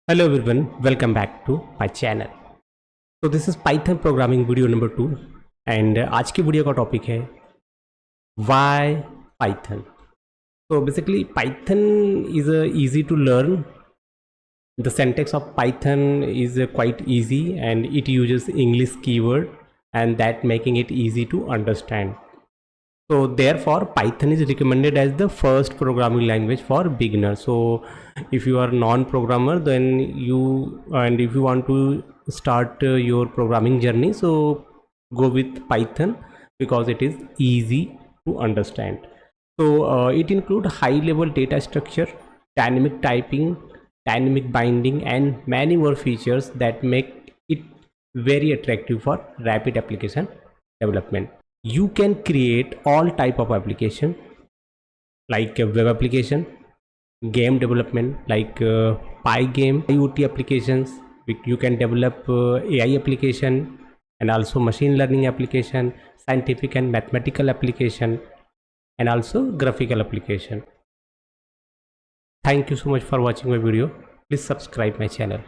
Hello everyone, welcome back to my channel. So this is Python programming video number 2 and आज की video का topic है why Python. So basically Python is easy to learn. The syntax of Python is quite easy and it uses English keyword and that making it easy to understand. So therefore Python is recommended as the first programming language for beginners. So if you are non-programmer, then if you want to start your programming journey, so go with Python because it is easy to understand. So it includes high level data structure, dynamic typing, dynamic binding and many more features that make it very attractive for rapid application development. You can create all type of application like web application, game development like Pygame, IoT applications. You can develop AI application and also machine learning application, scientific and mathematical application and also graphical application. Thank you so much for watching my video. Please subscribe my channel.